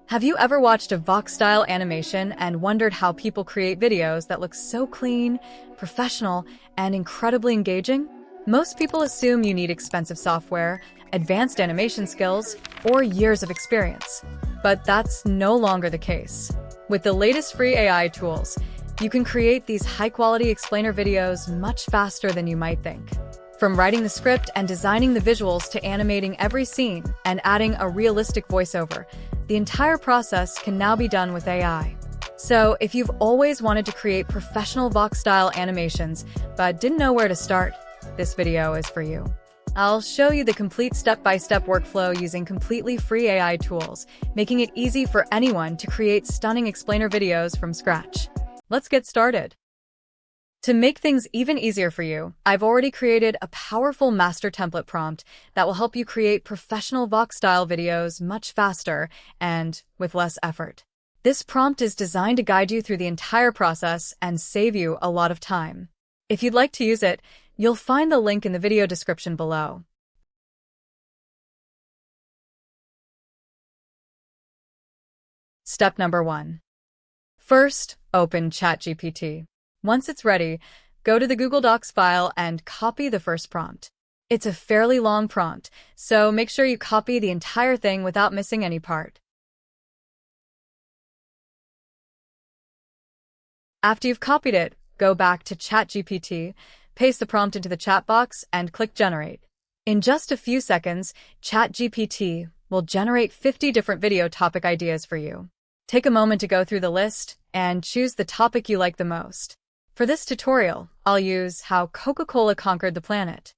Have you ever watched a Vox-style animation and wondered how people create videos that look so clean, professional, and incredibly engaging? Most people assume you need expensive software, advanced animation skills, or years of experience. But that's no longer the case. With the latest free AI tools, you can create these high-quality explainer videos much faster than you might think. From writing the script and designing the visuals to animating every scene and adding a realistic voiceover, the entire process can now be done with AI. So, if you've always wanted to create professional Vox-style animations but didn't know where to start, this video is for you. I'll show you the complete step-by-step workflow using completely free AI tools, making it easy for anyone to create stunning explainer videos from scratch. Let's get started. To make things even easier for you, I've already created a powerful master template prompt that will help you create professional Vox-style videos much faster and with less effort. This prompt is designed to guide you through the entire process and save you a lot of time. If you'd like to use it, you'll find the link in the video description below. Step number 1. First, open ChatGPT. Once it's ready, go to the Google Docs file and copy the first prompt. It's a fairly long prompt, so make sure you copy the entire thing without missing any part. After you've copied it, go back to ChatGPT, paste the prompt into the chat box, and click Generate. In just a few seconds, ChatGPT will generate 50 different video topic ideas for you. Take a moment to go through the list and choose the topic you like the most. For this tutorial, I'll use How Coca-Cola Conquered the Planet.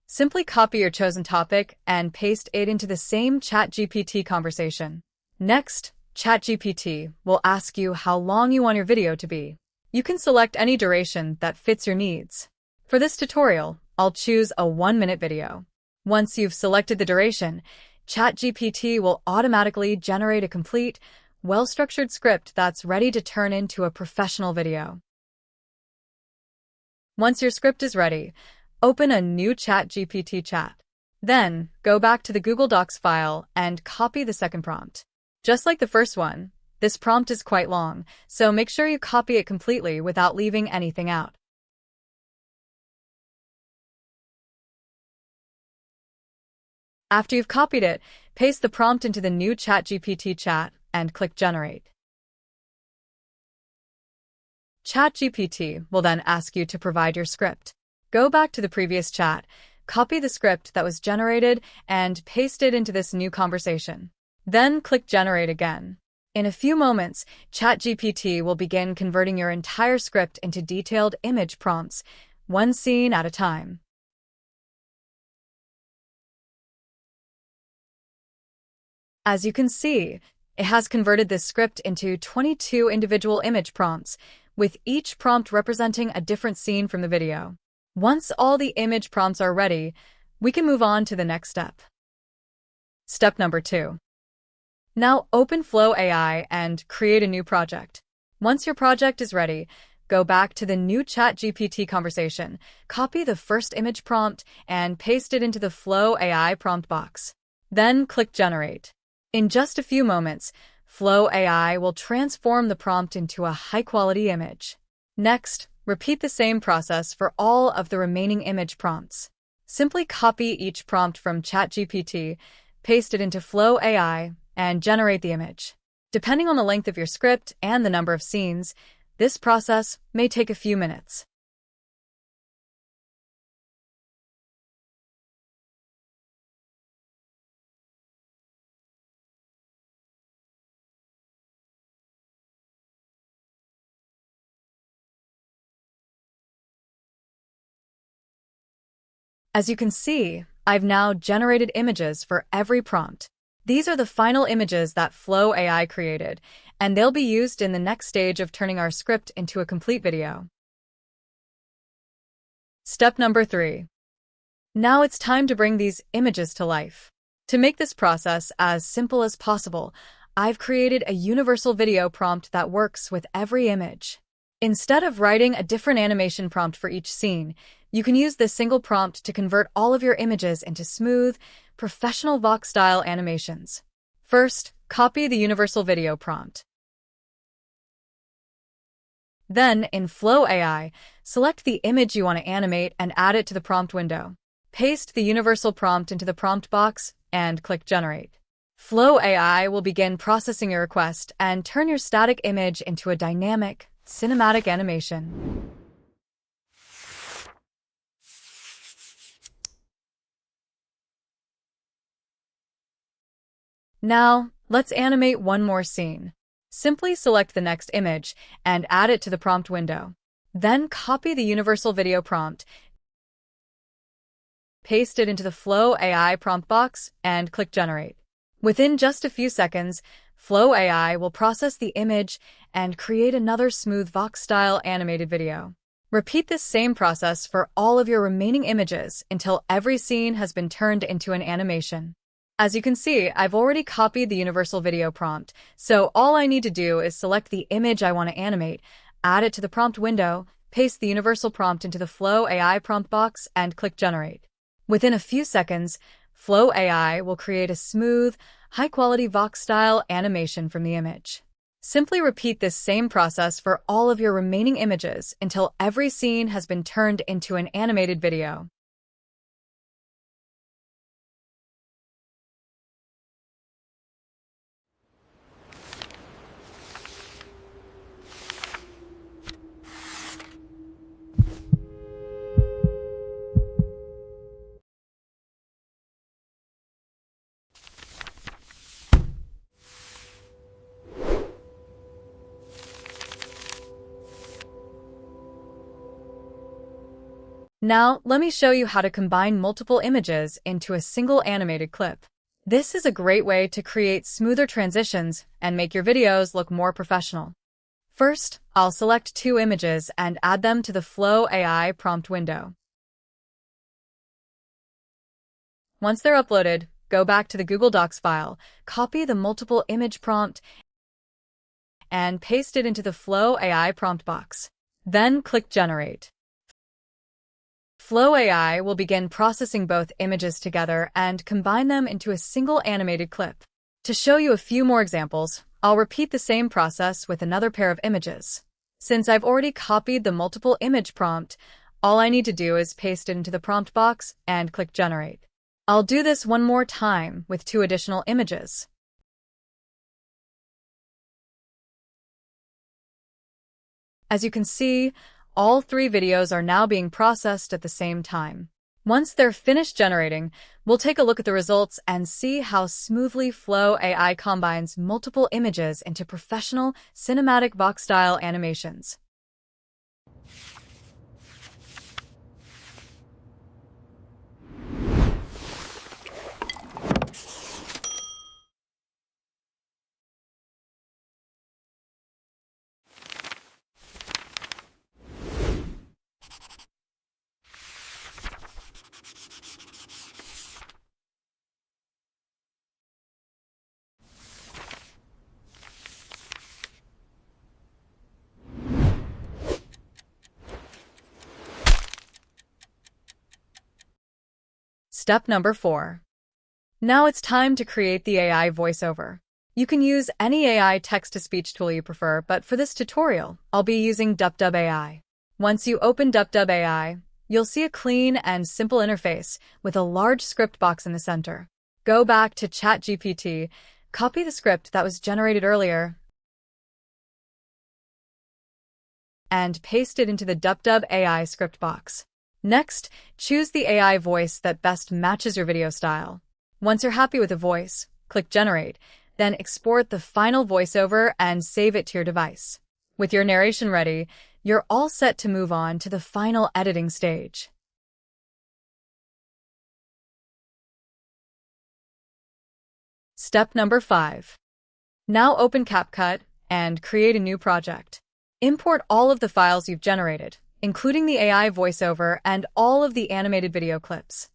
Simply copy your chosen topic and paste it into the same ChatGPT conversation. Next, ChatGPT will ask you how long you want your video to be. You can select any duration that fits your needs. For this tutorial, I'll choose a 1-minute video. Once you've selected the duration, ChatGPT will automatically generate a complete, well-structured script that's ready to turn into a professional video. Once your script is ready, open a new ChatGPT chat. Then, go back to the Google Docs file and copy the second prompt. Just like the first one, this prompt is quite long, so make sure you copy it completely without leaving anything out. After you've copied it, paste the prompt into the new ChatGPT chat and click Generate. ChatGPT will then ask you to provide your script. Go back to the previous chat, copy the script that was generated, and paste it into this new conversation. Then click Generate again. In a few moments, ChatGPT will begin converting your entire script into detailed image prompts, one scene at a time. As you can see, it has converted this script into 22 individual image prompts, with each prompt representing a different scene from the video. Once all the image prompts are ready, we can move on to the next step. Step number 2. Now open Flow AI and create a new project. Once your project is ready, go back to the new ChatGPT conversation, copy the first image prompt, and paste it into the Flow AI prompt box. Then click Generate. In just a few moments, Flow AI will transform the prompt into a high-quality image. Next, repeat the same process for all of the remaining image prompts. Simply copy each prompt from ChatGPT, paste it into Flow AI, and generate the image. Depending on the length of your script and the number of scenes, this process may take a few minutes. As you can see, I've now generated images for every prompt. These are the final images that Flow AI created, and they'll be used in the next stage of turning our script into a complete video. Step number 3. Now it's time to bring these images to life. To make this process as simple as possible, I've created a universal video prompt that works with every image. Instead of writing a different animation prompt for each scene, you can use this single prompt to convert all of your images into smooth, professional Vox-style animations. First, copy the universal video prompt. Then, in Flow AI, select the image you want to animate and add it to the prompt window. Paste the universal prompt into the prompt box and click Generate. Flow AI will begin processing your request and turn your static image into a dynamic, cinematic animation. Now, let's animate one more scene. Simply select the next image and add it to the prompt window. Then copy the universal video prompt, paste it into the Flow AI prompt box, and click Generate. Within just a few seconds, Flow AI will process the image and create another smooth Vox-style animated video. Repeat this same process for all of your remaining images until every scene has been turned into an animation. As you can see, I've already copied the universal video prompt, so all I need to do is select the image I want to animate, add it to the prompt window, paste the universal prompt into the Flow AI prompt box, and click Generate. Within a few seconds, Flow AI will create a smooth, high-quality Vox-style animation from the image. Simply repeat this same process for all of your remaining images until every scene has been turned into an animated video. Now, let me show you how to combine multiple images into a single animated clip. This is a great way to create smoother transitions and make your videos look more professional. First, I'll select two images and add them to the Flow AI prompt window. Once they're uploaded, go back to the Google Docs file, copy the multiple image prompt, and paste it into the Flow AI prompt box. Then click Generate. Flow AI will begin processing both images together and combine them into a single animated clip. To show you a few more examples, I'll repeat the same process with another pair of images. Since I've already copied the multiple image prompt, all I need to do is paste it into the prompt box and click Generate. I'll do this one more time with two additional images. As you can see, all three videos are now being processed at the same time. Once they're finished generating, we'll take a look at the results and see how smoothly Flow AI combines multiple images into professional, cinematic Vox-style animations. Step number 4. Now it's time to create the AI voiceover. You can use any AI text-to-speech tool you prefer, but for this tutorial, I'll be using DupDub AI. Once you open DupDub AI, you'll see a clean and simple interface with a large script box in the center. Go back to ChatGPT, copy the script that was generated earlier, and paste it into the DupDub AI script box. Next, choose the AI voice that best matches your video style. Once you're happy with the voice, click Generate, then export the final voiceover and save it to your device. With your narration ready, you're all set to move on to the final editing stage. Step number 5. Now open CapCut and create a new project. Import all of the files you've generated, including the AI voiceover and all of the animated video clips.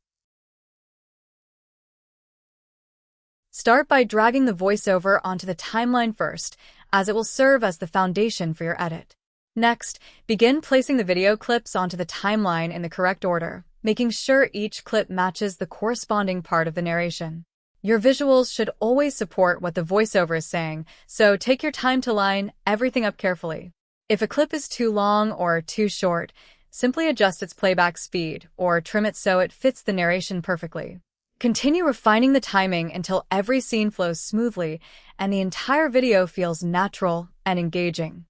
Start by dragging the voiceover onto the timeline first, as it will serve as the foundation for your edit. Next, begin placing the video clips onto the timeline in the correct order, making sure each clip matches the corresponding part of the narration. Your visuals should always support what the voiceover is saying, so take your time to line everything up carefully. If a clip is too long or too short, simply adjust its playback speed or trim it so it fits the narration perfectly. Continue refining the timing until every scene flows smoothly and the entire video feels natural and engaging.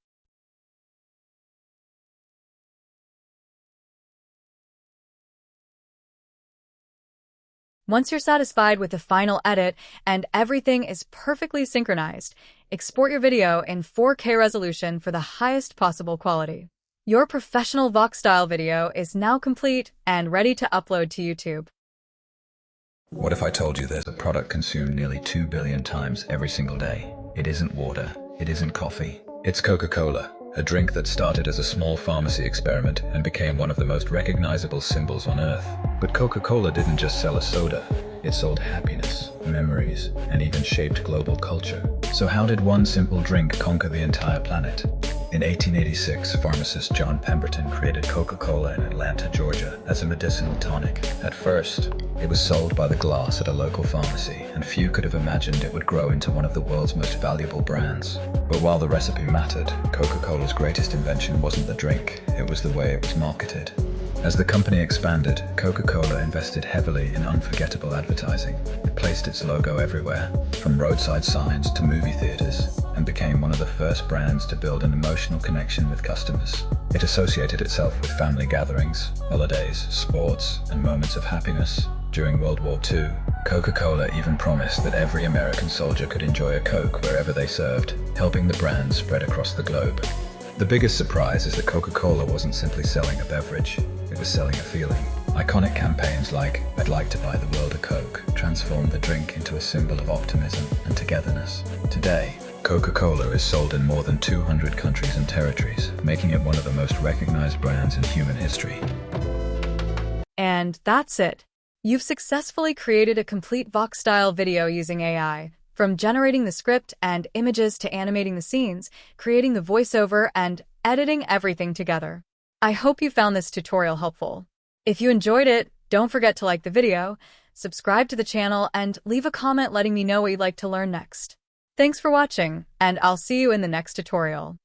Once you're satisfied with the final edit and everything is perfectly synchronized, export your video in 4K resolution for the highest possible quality. Your professional Vox-style video is now complete and ready to upload to YouTube. What if I told you there's a product consumed nearly 2 billion times every single day? It isn't water, it isn't coffee. It's Coca-Cola, a drink that started as a small pharmacy experiment and became one of the most recognizable symbols on Earth. But Coca-Cola didn't just sell a soda. It sold happiness, memories, and even shaped global culture. So how did one simple drink conquer the entire planet? In 1886, pharmacist John Pemberton created Coca-Cola in Atlanta, Georgia, as a medicinal tonic. At first, it was sold by the glass at a local pharmacy, and few could have imagined it would grow into one of the world's most valuable brands. But while the recipe mattered, Coca-Cola's greatest invention wasn't the drink, it was the way it was marketed. As the company expanded, Coca-Cola invested heavily in unforgettable advertising. It placed its logo everywhere, from roadside signs to movie theaters, and became one of the first brands to build an emotional connection with customers. It associated itself with family gatherings, holidays, sports, and moments of happiness. During World War II, Coca-Cola even promised that every American soldier could enjoy a Coke wherever they served, helping the brand spread across the globe. The biggest surprise is that Coca-Cola wasn't simply selling a beverage, it was selling a feeling. Iconic campaigns like "I'd like to buy the world a Coke" transformed the drink into a symbol of optimism and togetherness. Today, Coca-Cola is sold in more than 200 countries and territories, making it one of the most recognized brands in human history. And that's it. You've successfully created a complete Vox-style video using AI. From generating the script and images to animating the scenes, creating the voiceover, and editing everything together. I hope you found this tutorial helpful. If you enjoyed it, don't forget to like the video, subscribe to the channel, and leave a comment letting me know what you'd like to learn next. Thanks for watching, and I'll see you in the next tutorial.